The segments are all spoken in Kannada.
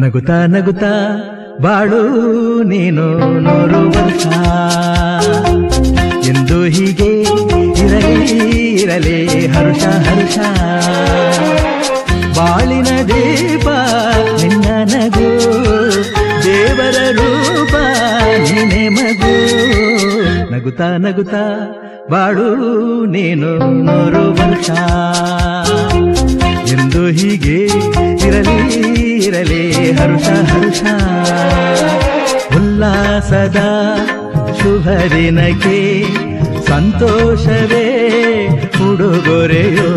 ನಗುತ್ತಾ ನಗುತ್ತಾ ಬಾಳು ನೀನು 100 ವರ್ಷ ಎಂದು ಹೀಗೆ ಇರಲಿ ಹರುಷ ಹರುಷ. ಬಾಳಿನ ದೀಪ ನಿನ್ನ ನಗು, ದೇವರ ರೂಪ ನೀನೆ ಮಗು. ನಗುತ್ತಾ ನಗುತ್ತಾ ಬಾಳು ನೀನು 100 ವರ್ಷ ಎಂದು ಹೀಗೆ ಇರಲಿ ಹರುಷ ಹರುಷ. ಉಲ್ಲಾಸದ ಶುಭ ದಿನಕ್ಕೆ ಸಂತೋಷವೇ ಉಡುಗೊರೆಯೋ.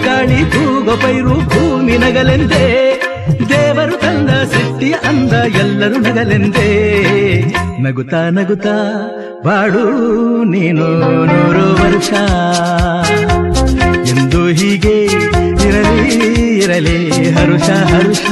ಗಾಳಿ ತೂಗೋ ಪೈರು ಭೂಮಿ ನಗಲೆಂದೇ, ದೇವರು ತಂದ ಸೃಷ್ಟಿಯ ಅಂದ ಎಲ್ಲರೂ ನಗಲೆಂದೇ. ನಗುತ್ತಾ ನಗುತ್ತಾ ಬಾಳು ನೀನು 100 ವರ್ಷ ಎಂದು ಹೀಗೆ ಇರಲಿ ಹರುಷ ಹರುಷ.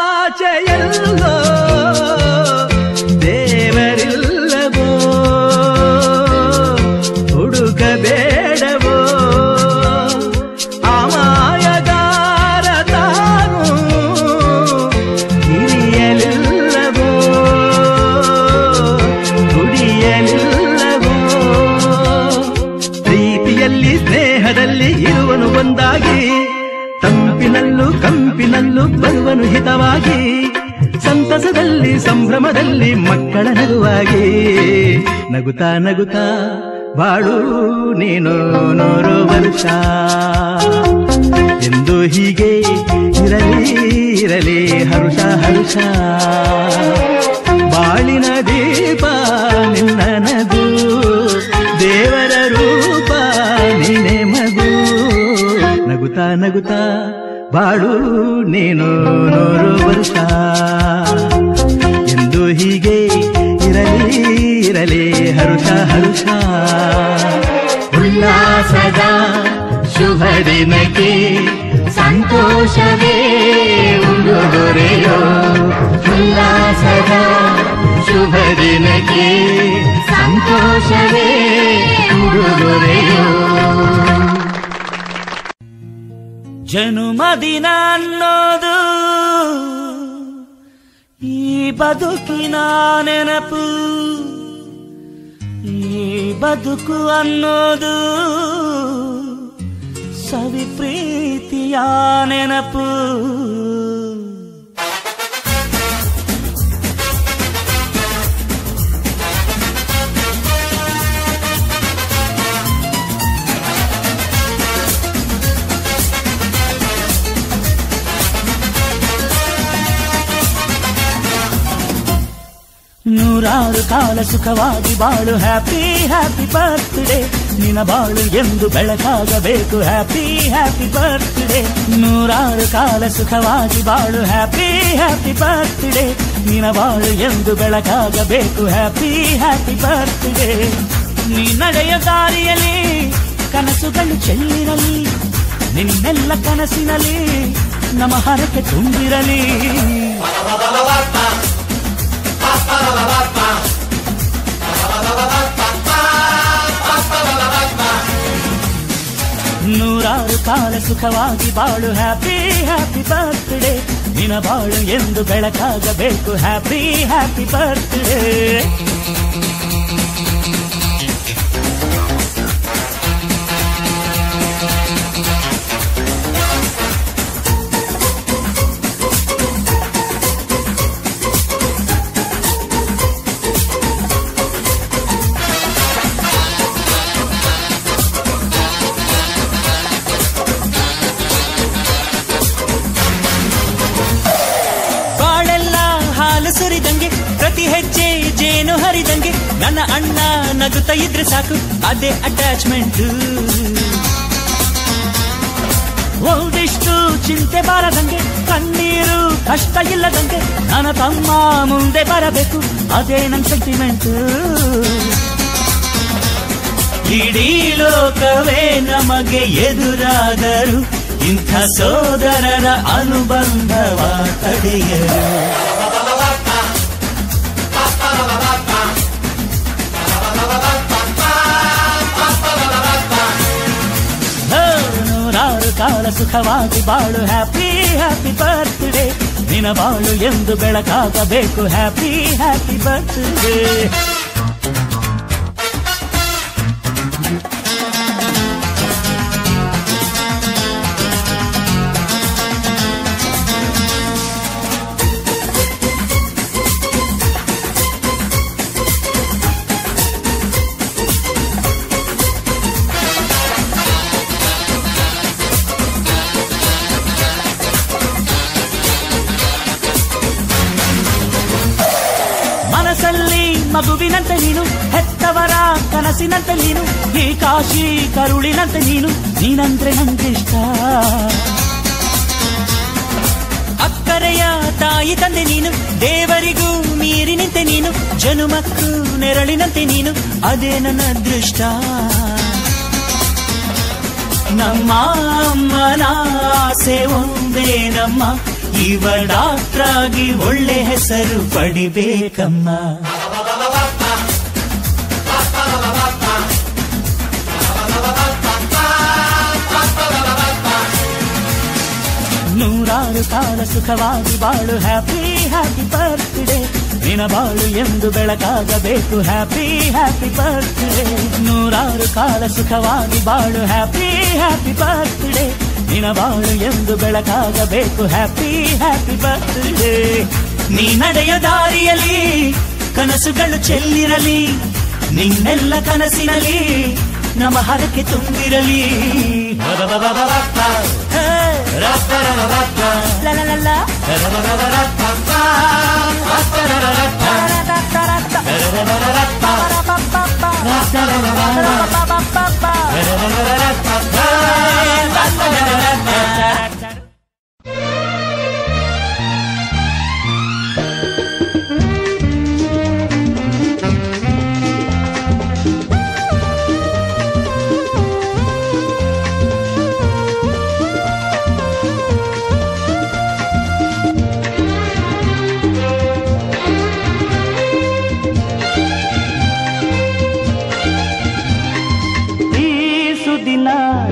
ಆಕಾಶದಾಚೆಯಲ್ಲೋ ದೇವರಿಲ್ಲವೋ, ಹುಡುಕಬೇಡವೋ ಅಮಾಯಗಾರ ತಾನು ಹಿರಿಯಲಿಲ್ಲವೋ, ದುಡಿಯಲಿಲ್ಲವೋ. ಪ್ರೀತಿಯಲ್ಲಿ ಸ್ನೇಹದಲ್ಲಿ ಇರುವನು ಒಂದಾಗಿ, ತಂಪಿನಲ್ಲೂ ಕಂಪಿನಲ್ಲೂ ಬರುವನು ಹಿತವಾಗಿ, ಸಂತಸದಲ್ಲಿ ಸಂಭ್ರಮದಲ್ಲಿ ಮಕ್ಕಳ ನಗುವಾಗಿ. ನಗುತ್ತಾ ನಗುತ್ತಾ ಬಾಳು ನೀನು 100 ವರ್ಷ ಎಂದು ಹೀಗೆ ಇರಲಿ ಹರುಷ ಹರುಷ. ಬಾಳಿನ ದೀಪ ನಿನ್ನ ನಗು, ದೇವರ ರೂಪ ನೀನೆ ಮಗು. ನಗುತ್ತಾ ನಗುತ್ತಾ ಬಾಳು ನೀನು 100 ವರ್ಷ ಎಂದು ಹೀಗೆ ಇರಲಿ ಹರುಷ ಹರುಷ. ಉಲ್ಲಾಸದ ಶುಭ ದಿನಕ್ಕೆ ಸಂತೋಷವೇ ಉಡುಗೊರೆಯೋ. ಉಲ್ಲಾಸದ ಶುಭ ದಿನಕ್ಕೆ ಸಂತೋಷವೇ ಉಡುಗೊರೆಯೋ. ಜನುಮದಿನ ಅನ್ನೋದು ಈ ಬದುಕಿನ ನೆನಪು, ಈ ಬದುಕು ಅನ್ನೋದು ಸವಿ ಪ್ರೀತಿಯ ನೆನಪು. ನೂರಾರು ಕಾಲ ಸುಖವಾಗಿ ಬಾಳು, ಹ್ಯಾಪಿ ಹ್ಯಾಪಿ ಬರ್ತ್ಡೇ. ನಿನ್ನ ಬಾಳು ಎಂದು ಬೆಳಕಾಗಬೇಕು, ಹ್ಯಾಪಿ ಹ್ಯಾಪಿ ಬರ್ತ್ಡೇ. ನೂರಾರು ಕಾಲ ಸುಖವಾಗಿ ಬಾಳು, ಹ್ಯಾಪಿ ಹ್ಯಾಪಿ ಬರ್ತ್ಡೇ. ನಿನ್ನ ಬಾಳು ಎಂದು ಬೆಳಕಾಗಬೇಕು, ಹ್ಯಾಪಿ ಹ್ಯಾಪಿ ಬರ್ತ್ಡೇ. ನೀ ನಡೆಯ ದಾರಿಯಲ್ಲಿ ಕನಸುಗಳು ಚೆಲ್ಲಿರಲಿ, ನಿನ್ನೆಲ್ಲ ಕನಸಿನಲ್ಲಿ ನಮ್ಮ ಹರಕೆ ತುಂಬಿರಲಿ. ಕಾಲ ಸುಖವಾಗಿ ಬಾಳು ಹ್ಯಾಪಿ ಹ್ಯಾಪಿ ಬರ್ತ್ಡೇ ನಿನ ಬಾಳು ಎಂದು ಬೆಳಕಾಗಬೇಕು ಹ್ಯಾಪಿ ಹ್ಯಾಪಿ ಬರ್ತ್ಡೇ ಸುರಿದಂಗೆ ಪ್ರತಿ ಹೆಜ್ಜೆ ಜೇನು ಹರಿದಂಗೆ ನನ್ನ ಅಣ್ಣ ನಗುತ್ತಾ ಇದ್ರೆ ಸಾಕು ಅದೇ ಅಟ್ಯಾಚ್ಮೆಂಟ್ ಒಂದಿಷ್ಟು ಚಿಂತೆ ಬಾರದಂಗೆ ಕಣ್ಣೀರು ಕಷ್ಟ ಇಲ್ಲದಂಗೆ ನನ್ನ ತಮ್ಮ ಮುಂದೆ ಬರಬೇಕು ಅದೇ ನನ್ನ ಸೆಂಟಿಮೆಂಟ್ ಇಡೀ ಲೋಕವೇ ನಮಗೆ ಎದುರಾದರು ಇಂಥ ಸೋದರರ ಅನುಬಂಧವ ತಡೆಯರು ಕಾಲ ಸುಖವಾಗಿ ಬಾಳು ಹ್ಯಾಪಿ ಹ್ಯಾಪಿ ಬರ್ತ್ಡೇ ನಿನ ಬಾಳು ಎಂದು ಬೆಳಕಾಗಬೇಕು ಹ್ಯಾಪಿ ಹ್ಯಾಪಿ ಬರ್ತ್ಡೇ ಮನಸ್ಸಲ್ಲಿ ಮಗುವಿನಂತೆ ನೀನು ಹೆತ್ತವರ ಕನಸಿನಂತೆ ನೀನು ಈ ಕಾಶಿ ಕರುಳಿನಂತೆ ನೀನಂದ್ರೆ ನಂಗಿಷ್ಟ ಅಕ್ಕರೆಯ ತಾಯಿ ತಂದೆ ನೀನು ದೇವರಿಗೂ ಮೀರಿ ನಿಂತೆ ನೀನು ಜನುಮಕ್ಕೂ ನೆರಳಿನಂತೆ ನೀನು ಅದೇ ನನ್ನ ಅದೃಷ್ಟ ನಮ್ಮ ಅಮ್ಮನ ಆಸೆ ಒಂದೇ ನಮ್ಮ ಇವ ಡಾಕ್ಟ್ರಾಗಿ ಒಳ್ಳೆ ಹೆಸರು ಪಡಿಬೇಕಮ್ಮ ನೂರಾರು ಕಾಲ ಸುಖವಾಗಿ ಬಾಳು ಹ್ಯಾಪಿ ಹ್ಯಾಪಿ ಬರ್ತ್ಡೇ ನಿನ ಬಾಳು ಎಂದು ಬೆಳಕಾಗಬೇಕು ಹ್ಯಾಪಿ ಹ್ಯಾಪಿ ಬರ್ತ್ಡೇ ನೂರಾರು ಕಾಲ ಸುಖವಾಗಿ ಬಾಳು ಹ್ಯಾಪಿ ಹ್ಯಾಪಿ ಬರ್ತ್ಡೇ ನಿನ ಬಾಳು ಎಂದು ಬೆಳಕಾಗಬೇಕು ಹ್ಯಾಪಿ ಹ್ಯಾಪಿ ಬರ್ತ್ಡೇ ನೀ ನಡೆಯ ದಾರಿಯಲ್ಲಿ ಕನಸುಗಳು ಚೆಲ್ಲಿರಲಿ ನಿನ್ನೆಲ್ಲ ಕನಸಿನಲ್ಲಿ ನಮ್ಮ ಹರಕೆ ತುಂಬಿರಲಿ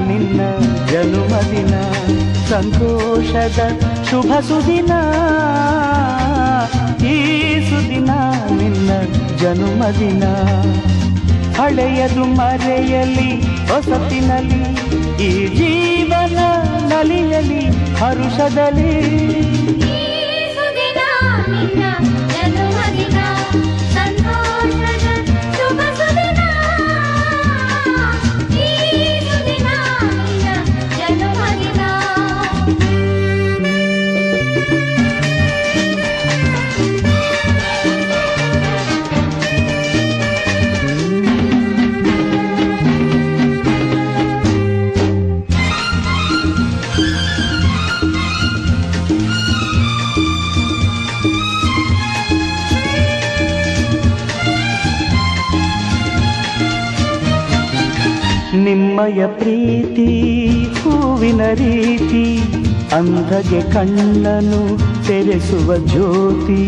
ನಿನ್ನ ಜನುಮದಿನ ಸಂತೋಷದ ಶುಭ ಸುದಿನ ಈ ಸುದಿನ ನಿನ್ನ ಜನುಮದಿನ ಹಳೆಯದು ಮರೆಯಲಿ ಹೊಸತಿನಲ್ಲಿ ಈ ಜೀವನ ನಲಿಯಲಿ ಹರುಷದಲ್ಲಿ ನಿಮ್ಮಯ ಪ್ರೀತಿ ಹೂವಿನ ರೀತಿ ಅಂಧಗೆ ಕಣ್ಣನು ತೆರೆಸುವ ಜ್ಯೋತಿ